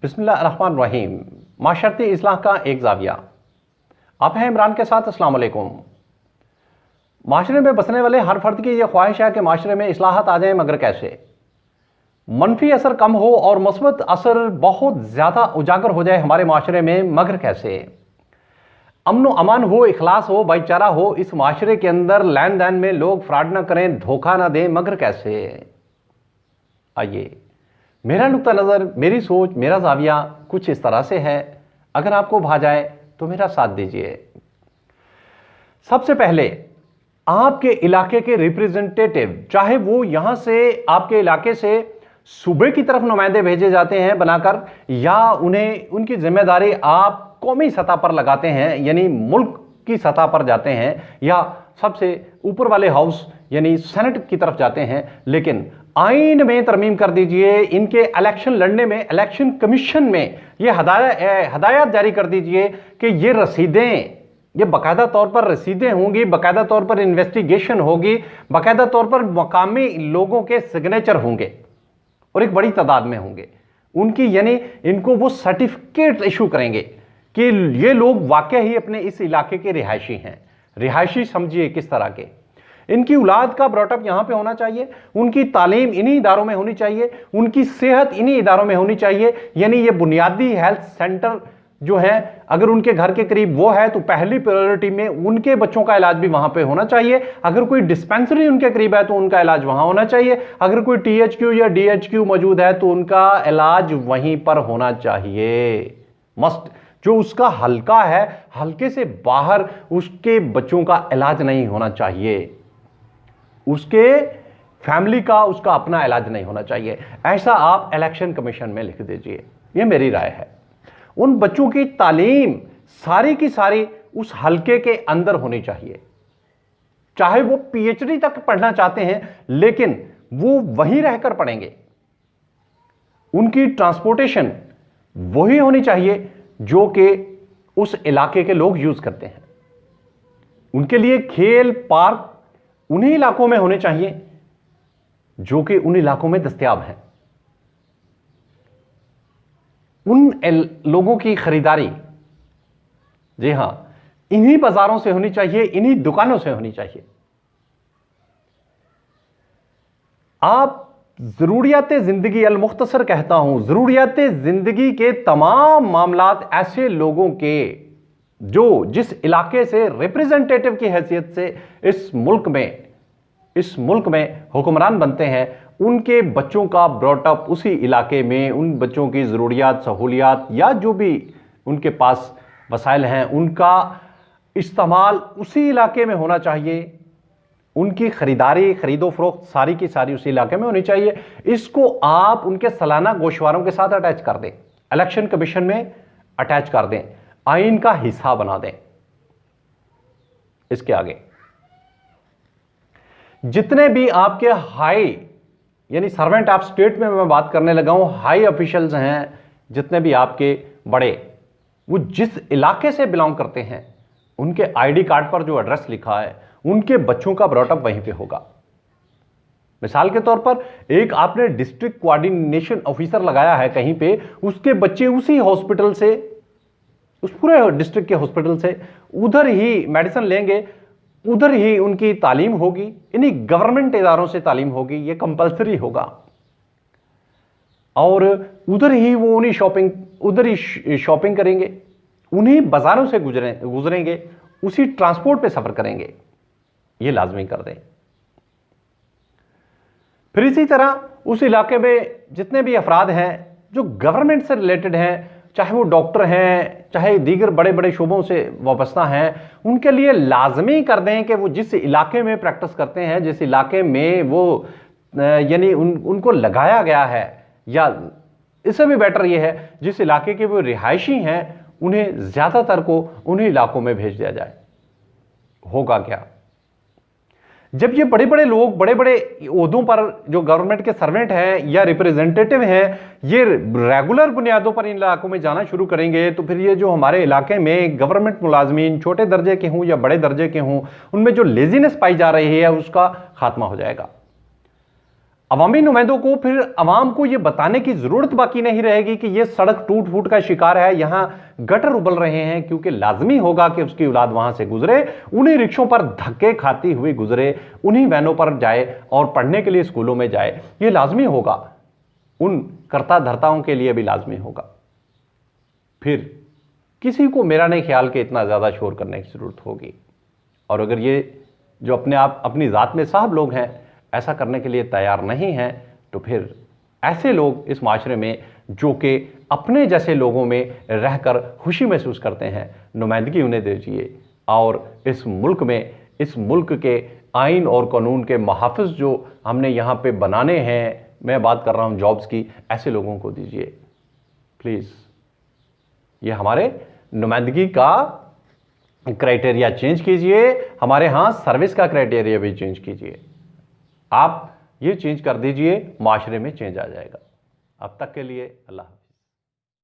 बिस्मिल्लाहिर्रहमानिर्रहीम। माशरती इस्लाह का एक ज़ाविया। आप हैं इमरान के साथ। अस्सलाम वालेकुम। माशरे में बसने वाले हर फर्द की यह ख्वाहिश है कि माशरे में इस्लाहत आ जाए, मगर कैसे? मनफी असर कम हो और मस्बत असर बहुत ज़्यादा उजागर हो जाए हमारे माशरे में, मगर कैसे? अमन अमान हो, इखलास हो, भाईचारा हो, इस माशरे के अंदर लेन देन में लोग फ्रॉड ना करें, धोखा ना दें, मगर कैसे? आइए, मेरा नुक्ता नज़र, मेरी सोच, मेरा ज़ाविया कुछ इस तरह से है। अगर आपको भा जाए तो मेरा साथ दीजिए। सबसे पहले आपके इलाके के रिप्रेजेंटेटिव, चाहे वो यहां से आपके इलाके से सूबे की तरफ नुमाइंदे भेजे जाते हैं बनाकर, या उन्हें उनकी जिम्मेदारी आप कौमी सतह पर लगाते हैं, यानी मुल्क की सतह पर जाते हैं, या सबसे ऊपर वाले हाउस यानी सेनेट की तरफ जाते हैं, लेकिन आईन में तरमीम कर दीजिए। इनके इलेक्शन लड़ने में, इलेक्शन कमीशन में ये हदायत जारी कर दीजिए कि ये रसीदें, ये बाकायदा तौर पर रसीदें होंगी, बाकायदा तौर पर इन्वेस्टिगेशन होगी, बाकायदा तौर पर मकामी लोगों के सिग्नेचर होंगे और एक बड़ी तादाद में होंगे उनकी, यानी इनको वो सर्टिफिकेट इशू करेंगे कि ये लोग वाकई ही अपने इस इलाके के रिहायशी हैं। रिहायशी समझिए किस तरह के। इनकी औलाद का ब्रॉटअप यहां पे होना चाहिए, उनकी तालीम इन्हीं इदारों में होनी चाहिए, उनकी सेहत इन्हीं इदारों में होनी चाहिए। यानी ये बुनियादी हेल्थ सेंटर जो है, अगर उनके घर के करीब वो है तो पहली प्रायोरिटी में उनके बच्चों का इलाज भी वहां पे होना चाहिए। अगर कोई डिस्पेंसरी उनके करीब है तो उनका इलाज वहां होना चाहिए। अगर कोई THQ या DHQ मौजूद है तो उनका इलाज वहीं पर होना चाहिए, मस्ट। जो उसका हल्का है, हल्के से बाहर उसके बच्चों का इलाज नहीं होना चाहिए, उसके फैमिली का, उसका अपना इलाज नहीं होना चाहिए। ऐसा आप इलेक्शन कमीशन में लिख दीजिए, ये मेरी राय है। उन बच्चों की तालीम सारी की सारी उस हलके के अंदर होनी चाहिए, चाहे वो PhD तक पढ़ना चाहते हैं, लेकिन वो वहीं रहकर पढ़ेंगे। उनकी ट्रांसपोर्टेशन वही होनी चाहिए जो कि उस इलाके के लोग यूज करते हैं। उनके लिए खेल पार्क उन्हीं इलाकों में होने चाहिए जो कि उन इलाकों में दस्तयाब हैं। उन लोगों की खरीदारी, जी हां, इन्हीं बाजारों से होनी चाहिए, इन्हीं दुकानों से होनी चाहिए। आप जरूरियात जिंदगी, अल-मुख्तसर कहता हूं, जरूरियात जिंदगी के तमाम मामलात ऐसे लोगों के जो जिस इलाके से रिप्रेजेंटेटिव की हैसियत से इस मुल्क में हुक्मरान बनते हैं, उनके बच्चों का ब्रॉटअप उसी इलाके में, उन बच्चों की ज़रूरियात, सहूलियात या जो भी उनके पास वसाइल हैं, उनका इस्तेमाल उसी इलाके में होना चाहिए। उनकी खरीदारी, खरीदो फरोख्त सारी की सारी उसी इलाके में होनी चाहिए। इसको आप उनके सालाना गोशवारों के साथ अटैच कर दें, इलेक्शन कमीशन में अटैच कर दें, आइन का हिस्सा बना दें। इसके आगे जितने भी आपके हाई, यानी सर्वेंट ऑफ स्टेट में मैं बात करने लगा हूं, हाई ऑफिशियल्स हैं, जितने भी आपके बड़े, वो जिस इलाके से बिलोंग करते हैं, उनके ID कार्ड पर जो एड्रेस लिखा है, उनके बच्चों का ब्रॉटअप वहीं पे होगा। मिसाल के तौर पर एक आपने डिस्ट्रिक्ट कोऑर्डिनेशन ऑफिसर लगाया है कहीं पे, उसके बच्चे उसी हॉस्पिटल से, उस पूरे डिस्ट्रिक्ट के हॉस्पिटल से उधर ही मेडिसिन लेंगे, उधर ही उनकी तालीम होगी, इन्हीं गवर्नमेंट इदारों से तालीम होगी, ये कंपलसरी होगा। और उधर ही वो उधर ही शॉपिंग करेंगे, उन्हीं बाजारों से गुजरेंगे, उसी ट्रांसपोर्ट पे सफर करेंगे, ये लाजमी कर दें। फिर इसी तरह उस इलाके में जितने भी अफराद हैं जो गवर्नमेंट से रिलेटेड हैं, चाहे वो डॉक्टर हैं, चाहे दीगर बड़े बड़े शोबों से वाबस्ता हैं, उनके लिए लाजमी कर दें कि वो जिस इलाके में प्रैक्टिस करते हैं, जिस इलाके में वो यानी उनको लगाया गया है, या इससे भी बेटर ये है जिस इलाके के वो रिहायशी हैं, उन्हें ज़्यादातर को उन्हीं इलाकों में भेज दिया जाए। होगा क्या? जब ये बड़े बड़े लोग बड़े बड़े ओहदों पर जो गवर्नमेंट के सर्वेंट हैं या रिप्रेजेंटेटिव हैं, ये रेगुलर बुनियादों पर इन इलाकों में जाना शुरू करेंगे, तो फिर ये जो हमारे इलाके में गवर्नमेंट मुलाजमीन छोटे दर्जे के हों या बड़े दर्जे के हों, उनमें जो लेजीनेस पाई जा रही है उसका खात्मा हो जाएगा। अवामी नुमाइंदों को फिर अवाम को यह बताने की जरूरत बाकी नहीं रहेगी कि यह सड़क टूट फूट का शिकार है, यहां गटर उबल रहे हैं, क्योंकि लाजमी होगा कि उसकी औलाद वहां से गुजरे, उन्हीं रिक्शों पर धक्के खाती हुई गुजरे, उन्हीं वैनों पर जाए और पढ़ने के लिए स्कूलों में जाए। यह लाजमी होगा, उन कर्ता धर्ताओं के लिए भी लाजमी होगा। फिर किसी को मेरा नहीं ख्याल कि इतना ज्यादा शोर करने की जरूरत होगी। और अगर ये जो अपने आप अपनी जात में साहब लोग हैं ऐसा करने के लिए तैयार नहीं हैं, तो फिर ऐसे लोग इस माशरे में जो कि अपने जैसे लोगों में रहकर खुशी महसूस करते हैं, नुमाइंदगी उन्हें दीजिए। और इस मुल्क में, इस मुल्क के आइन और कानून के मुहाफ़िज़ जो हमने यहाँ पे बनाने हैं, मैं बात कर रहा हूँ जॉब्स की, ऐसे लोगों को दीजिए प्लीज़। ये हमारे नुमाइंदगी का क्राइटेरिया चेंज कीजिए, हमारे यहाँ सर्विस का क्राइटेरिया भी चेंज कीजिए। आप ये चेंज कर दीजिए, माशरे में चेंज आ जाएगा। अब तक के लिए अल्लाह।